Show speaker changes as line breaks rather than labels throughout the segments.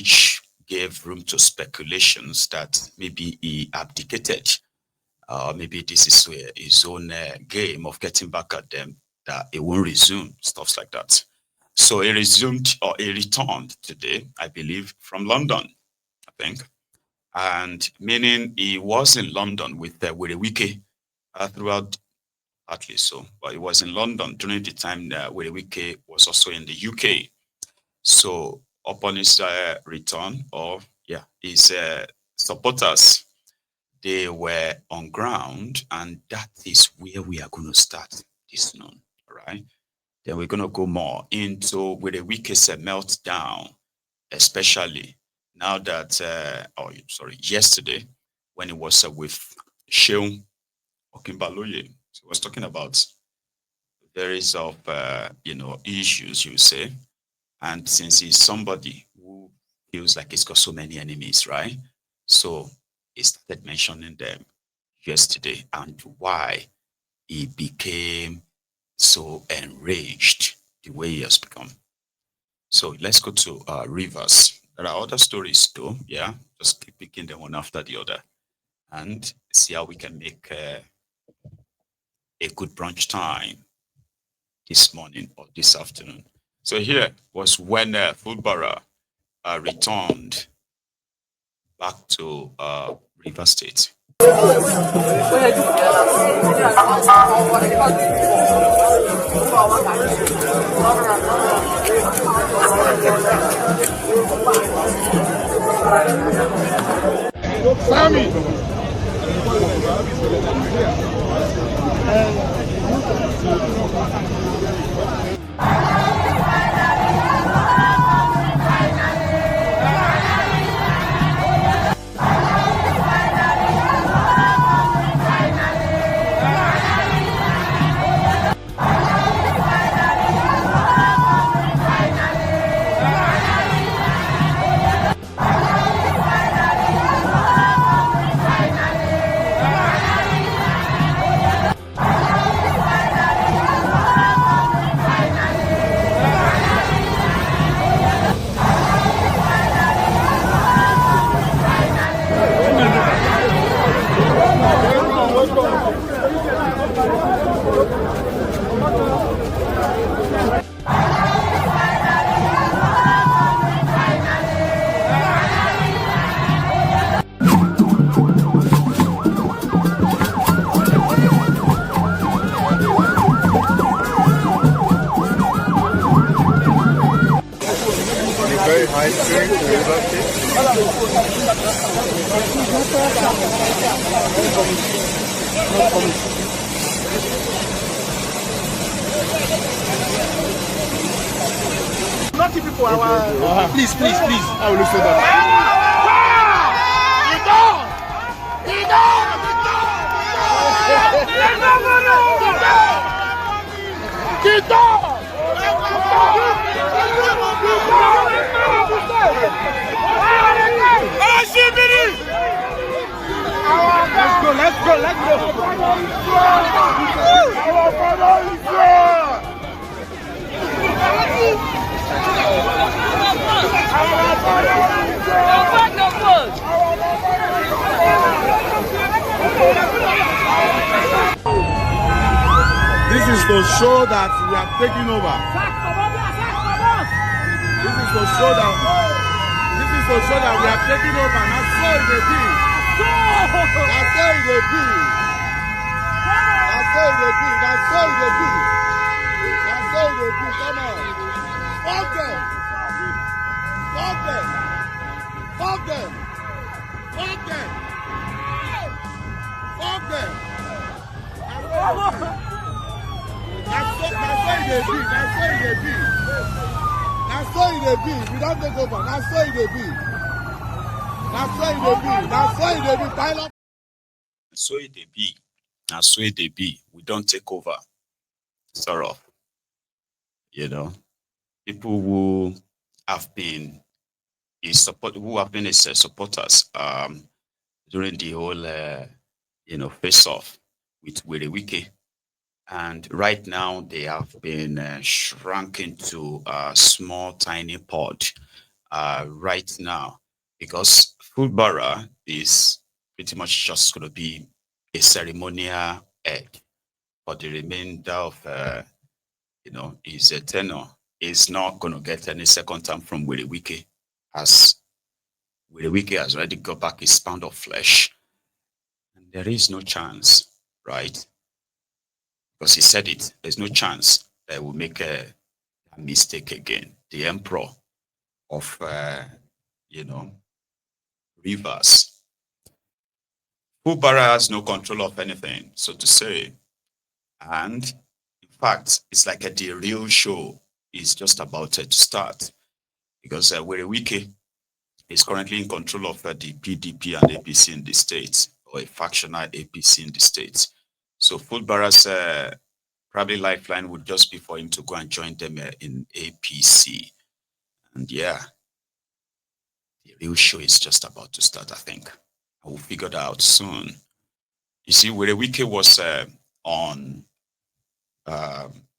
which gave room to speculations that maybe he abdicated. Maybe this is his own game of getting back at them, that it won't resume, stuff like that. So he resumed, or he returned today, I believe, from London, I think. And meaning he was in London with Wike throughout, at least so, but he was in London during the time that Wike was also in the UK. So upon his return, or yeah, his supporters, they were on ground, and that is where we are going to start this noon, all right? Then we're going to go more into with the weakest meltdown, especially now that, yesterday, when it was with Sheung Okimbaloye. So he was talking about various of, issues, you say. And since he's somebody who feels like he's got so many enemies, right? So he started mentioning them yesterday and why he became so enraged the way he has become. So let's go to Rivers. There are other stories too, yeah. Just keep picking them one after the other and see how we can make a good brunch time this morning or this afternoon. So here was when Foolbara returned back to River State.
Sammy. Very high street,
Not people are please.
I will listen to that.
Let's go.
This is to show that we are taking over. This is to show that we are taking over. Now so it will be. That's so it will be. Come on. Fuck them. That's so it will be. We don't take over. That's so it will be. Pile up.
So it be. Now so it be. We don't take over. Sort of. People who have been his supporters during the whole face off with Wike. And right now they have been shrunk into a small tiny pod right now, because Foolbara is pretty much just going to be a ceremonial egg for the remainder of, his tenure. Is not going to get any second term from Wike, as Wike has already got back his pound of flesh. And there is no chance, right? Because he said it, there's no chance that he will make a mistake again. The emperor of, Rivers. Foolbara has no control of anything, so to say. And in fact, it's like the real show is just about to start, because Wike is currently in control of the PDP and APC in the states, or a factional APC in the states. So Foolbara's probably lifeline would just be for him to go and join them in APC. And yeah, the real show is just about to start, I think. I will figure that out soon. You see, Wike was on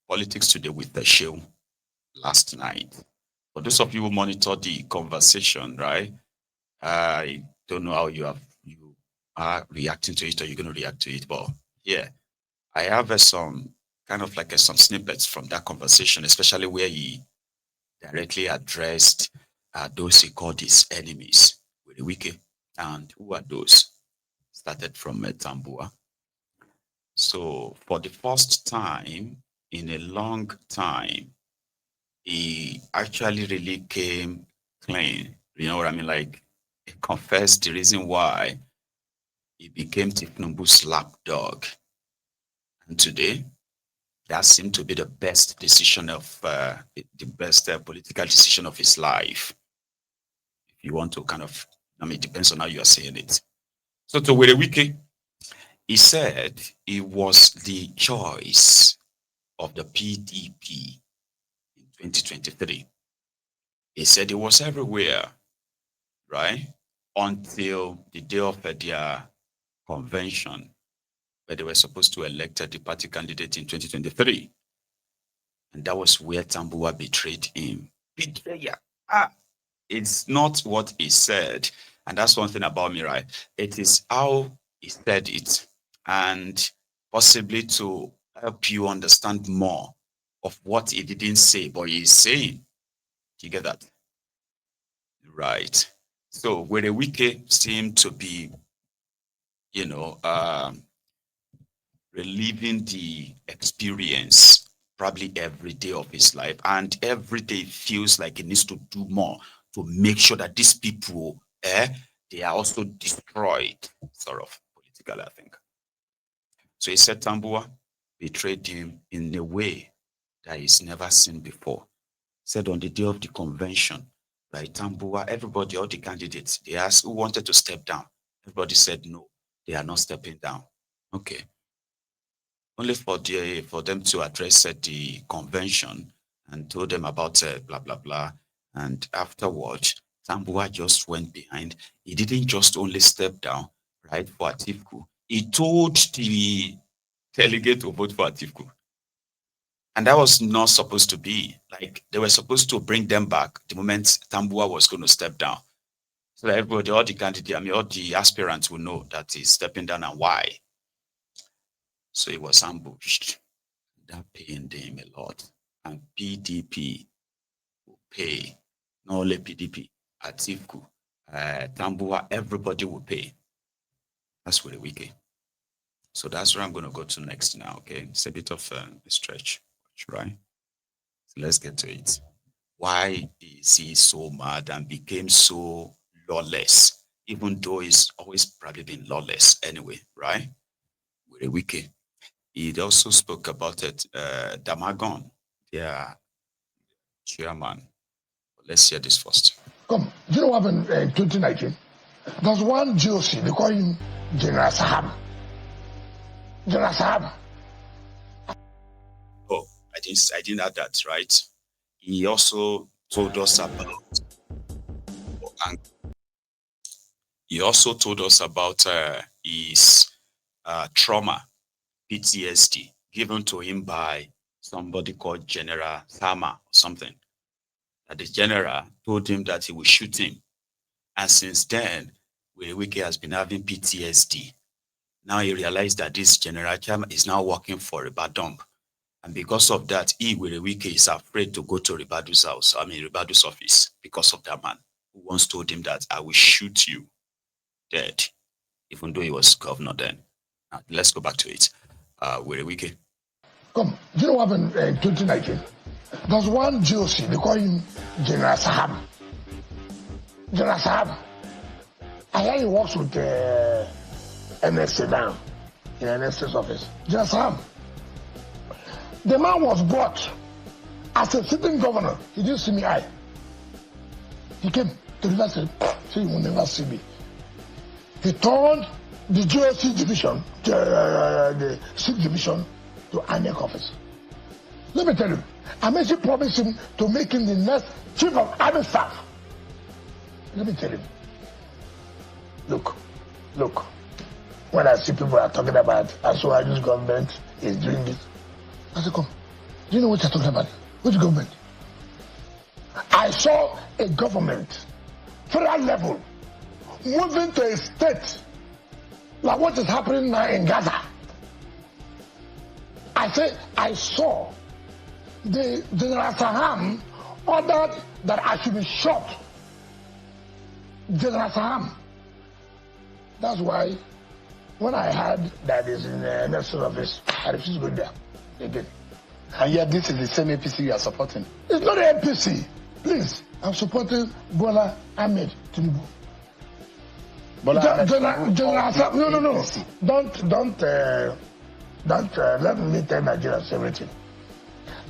Politics Today with the show last night. For those of you who monitor the conversation, right? I don't know how you are reacting to it, or you're going to react to it, but yeah, I have some kind of like some snippets from that conversation, especially where he directly addressed those he called his enemies with the Wike. And who are those? Started from Tambua. So for the first time in a long time, he actually really came clean. You know what I mean? Like, he confessed the reason why he became Tifnumbu's lapdog. And today, that seemed to be the best decision of the best political decision of his life. If you want to kind of, it depends on how you are saying it. So to Wike, he said it was the choice of the PDP in 2023. He said it was everywhere, right? Until the day of their convention, where they were supposed to elect the party candidate in 2023. And that was where Tambua betrayed him. Betrayer. It's not what he said. And that's one thing about me, right? It is how he said it. And possibly to help you understand more of what he didn't say, but he's saying. You get that? Right. So where the Wike seemed to be, reliving the experience probably every day of his life, and every day feels like he needs to do more to make sure that these people, they are also destroyed, sort of politically, I think. So he said Tambua betrayed him in a way that he's never seen before. Said on the day of the convention, right, Tambua, everybody, all the candidates, they asked who wanted to step down. Everybody said no, they are not stepping down. Okay. Only for them to address the convention and told them about blah, blah, blah. And afterwards, Tambua just went behind. He didn't just only step down, right, for Atifku. He told the delegate to vote for Atifku. And that was not supposed to be. Like, they were supposed to bring them back the moment Tambua was going to step down. So that everybody, all the candidates, all the aspirants will know that he's stepping down and why. So he was ambushed. That pained him a lot. And PDP will pay. Not only PDP, Atiku, Tambua, everybody will pay. That's really Wike. So that's where I'm going to go to next now, okay? It's a bit of a stretch, right? So let's get to it. Why is he so mad and became so lawless, even though he's always probably been lawless anyway, right? With a Wike. He also spoke about it, Damagon, their chairman. Let's hear this first.
Come, do you know what happened in 2019? There's one GOC, they call him General Sahab. General Sahab.
Oh, I didn't add that, right? He also told us about his trauma, PTSD, given to him by somebody called General Sama or something. that the general told him that he would shoot him. And since then, Wike has been having PTSD. Now he realized that this General Cham is now working for Ribadong. And because of that, Wike is afraid to go to Ribadu's house, Ribadu's office, because of that man who once told him that I will shoot you dead, even though he was governor then. Now, let's go back to it. Wike.
Come, do you know what happened in 2019? There's one GOC, they call him General Sahab. General Sahab. I hear he works with NSA now, in NSA's office. General Sahab. The man was brought as a sitting governor. He didn't see me eye. He came to the university, so he will never see me. He turned the GOC division, the 6th division, to ANEC office. Let me tell you, I actually promised him to make him the next chief of army staff. Let me tell him, look, when I see people are talking about this government is doing this, I said, come, do you know what you're talking about? Which government? I saw a government, federal level, moving to a state like what is happening now in Gaza. I said, I saw the General Saham ordered that I should be shot. General Saham. That's why when I heard that is in the next office, I refused to go there again.
And yet this is the same APC you are supporting.
It's not an APC. Please, I'm supporting Bola Ahmed Tinubu. General Saham. No. Don't let me tell Nigerians everything.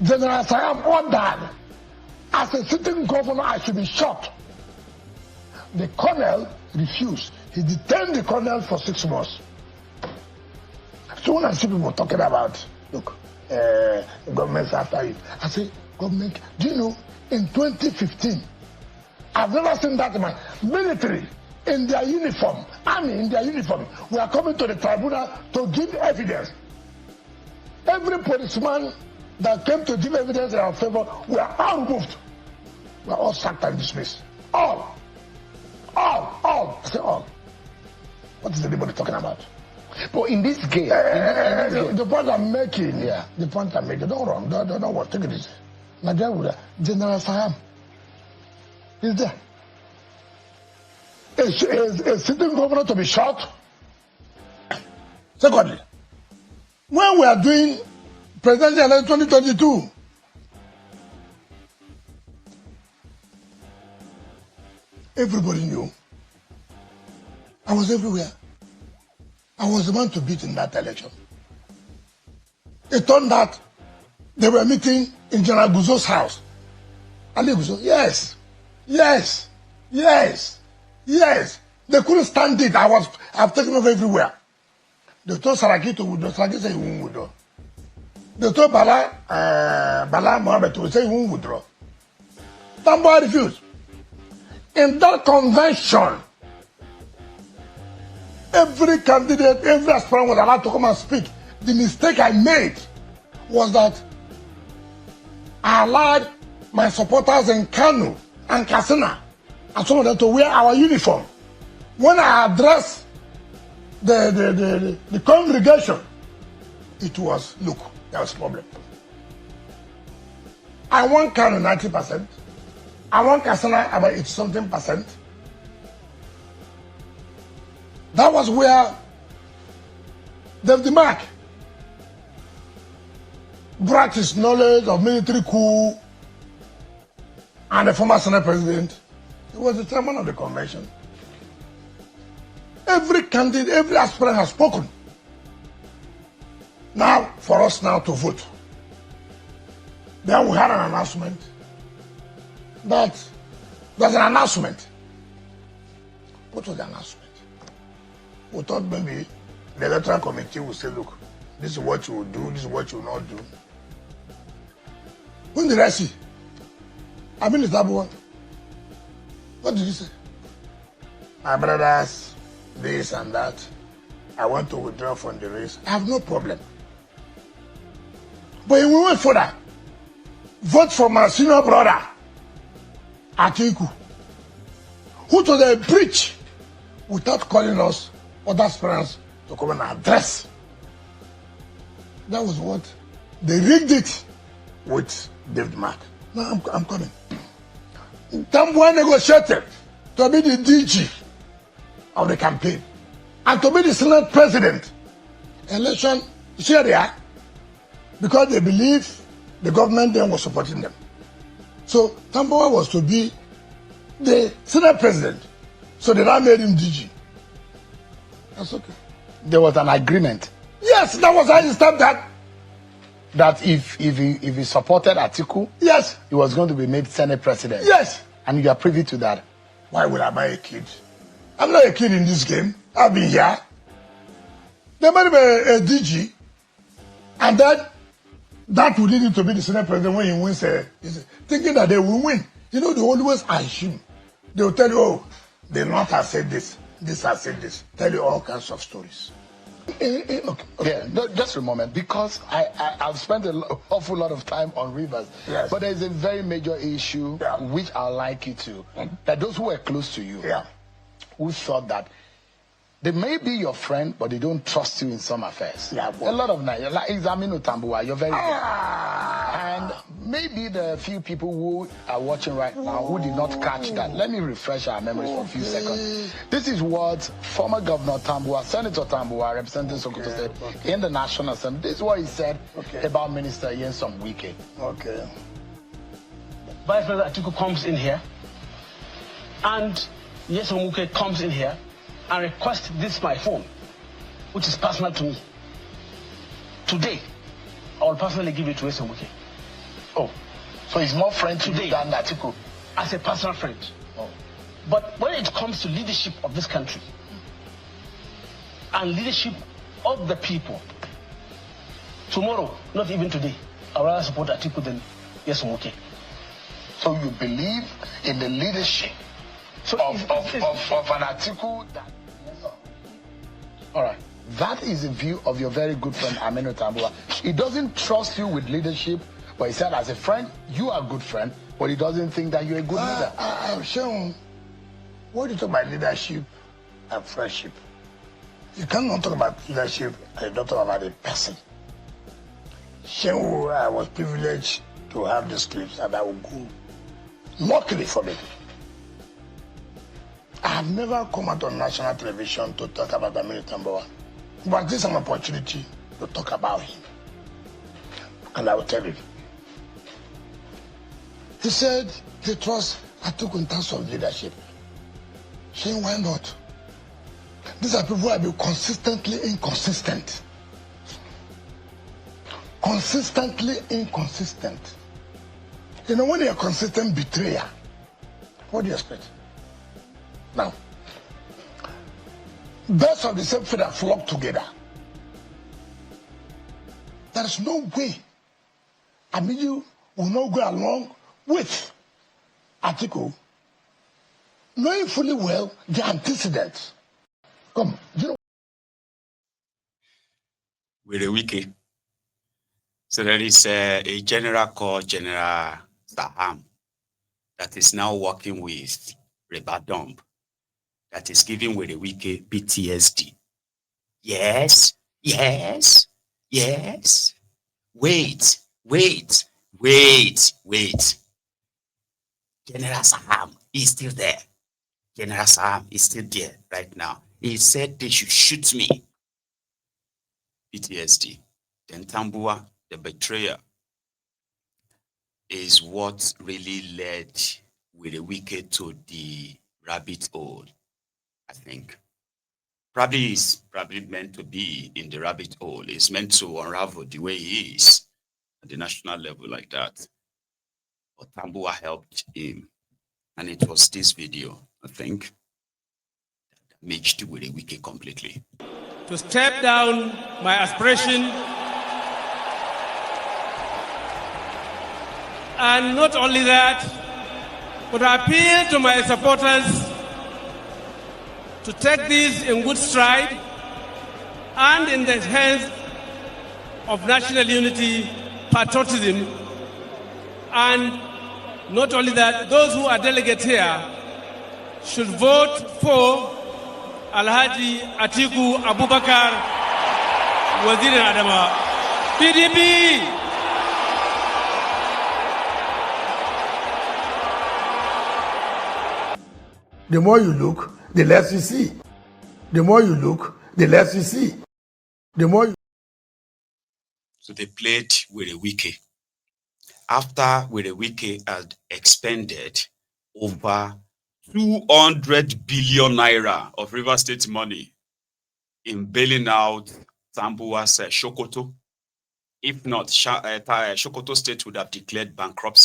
General Saham ordered as a sitting governor I should be shot. The colonel refused. He detained the colonel for 6 months. So when I see people talking about, look, the government's after you, I say, government, do you know, in 2015, I've never seen that man, military in their uniform, army in their uniform, we are coming to the tribunal to give evidence. Every policeman that came to give evidence in our favor, we are all removed. We are all sacked and dismissed. All. I say all. What is anybody talking about?
But in this game,
the point I'm making, don't run, don't worry, take it easy. Nigeria, General Saham is there. A sitting governor to be shot. Secondly, when we are doing presidential election 2022, everybody knew. I was everywhere. I was the man to beat in that election. It turned out they were meeting in General Guzo's house. Ali Guzo, yes. They couldn't stand it. I've taken off everywhere. They told Saraki to withdraw. Saraki said he won't withdraw. They told Bala Mohammed to say he won't withdraw. Tambo refused. In that convention, every candidate, every aspirant was allowed to come and speak. The mistake I made was that I allowed my supporters in Kano and Katsina and some of them to wear our uniform. When I addressed the congregation, it was, look, there was a problem. I want Kano 90%. I want Katsina about 80-something%. That was where David Mark brought his knowledge of military coup and the former Senate president. He was the chairman of the convention. Every candidate, every aspirant has spoken. Now, for us now to vote. Then we had an announcement that there's an announcement. What was the announcement? We thought maybe the electoral committee would say, look, this is what you will do, this is what you will not do. When did I see? I mean, it's that one. What did you say? My brothers, this and that. I want to withdraw from the race. I have no problem. But we went further. Vote for my senior brother, Atiku, who to the breach without calling us other aspirants to come and address. That was what they rigged it with David Mark. Now I'm coming. Tambuwa negotiated to be the DG of the campaign and to be the Senate president. Election, here they are, because they believe the government then was supporting them. So Tambuwa was to be the Senate president. So they now made him DG. That's okay.
There was an agreement.
Yes, that was how he stopped that.
That if he supported Atiku,
yes,
he was going to be made Senate president.
Yes.
And you are privy to that.
Why would I buy a kid? I'm not a kid in this game. I've been here. They made him a DG, and that would need him to be the Senate president when he wins, thinking that they will win. You know, they always assume. They will tell you, oh, the North has said this has said this. Tell you all kinds of stories. Okay.
Yeah, no, just a moment, because I've spent an awful lot of time on rivers.
Yes.
But there's a very major issue which I'd like you to, that those who were close to you, who thought that they may be your friend, but they don't trust you in some affairs.
Yeah,
a lot of nights, like Examino Tambuwa, you're very and maybe the few people who are watching right now who did not catch that. Let me refresh our memories for a few seconds. This is what former Governor Tambuwa, Senator Tambuwa, representing Sokoto State in the National Assembly. This is what he said about Minister Nyesom Wike.
Okay.
Vice President Atiku comes in here, and Nyesom Wike comes in here and requests this my phone, which is personal to me. Today, I will personally give it to Nyesom Wike.
Oh, so he's more friend
today
than Atiku?
As a personal friend.
Oh.
But when it comes to leadership of this country and leadership of the people, tomorrow, not even today, I would rather support Atiku than Nyesom Wike.
So you believe in the leadership of an Atiku that... All right. That is the view of your very good friend Aminu Tambuwa. He doesn't trust you with leadership, but he said as a friend, you are a good friend, but he doesn't think that you're a good leader.
I'm sure. What do you talk about leadership and friendship? You cannot talk about leadership and you don't talk about a person. Shenwu, I was privileged to have these clips and I will go. Luckily for me, I have never come out on national television to talk about Aminu Tambuwa. But this is an opportunity to talk about him. And I will tell you. He said he trusts Atiku in terms of leadership. Saying why not? These are people who have been consistently inconsistent. Consistently inconsistent. You know, when you're a consistent betrayer, what do you expect? Now, birds of the same feather flock together. There is no way Aminu will not go along with Atiku, knowing fully well the antecedents. Come, you know.
With a wiki. So there is a general called General Saham that is now working with Rebadom, that is giving with a wiki PTSD. Yes, yes, yes. Wait. General Saham is still there. General Saham is still there right now. He said they should shoot me. PTSD. Then Tambuwa, the betrayer, is what really led with a wicket to the rabbit hole, I think. Probably is meant to be in the rabbit hole. It's meant to unravel the way he is at the national level like that. But Tambuwa helped him. And it was this video, I think, that damaged with a wicket completely.
To step down my aspiration, and not only that, but I appeal to my supporters to take this in good stride and in the hands of national unity, patriotism, and Not only that, those who are delegates here should vote for Alhaji Atiku Abubakar, Wazir Adama. PDP!
The more you look, the less you see. The more you look, the less you see. The more you...
So they played with a Wike. After with a Wike had expended over 200 billion naira of River State money in bailing out Tambuwa's Sokoto. If not, Sokoto State would have declared bankruptcy.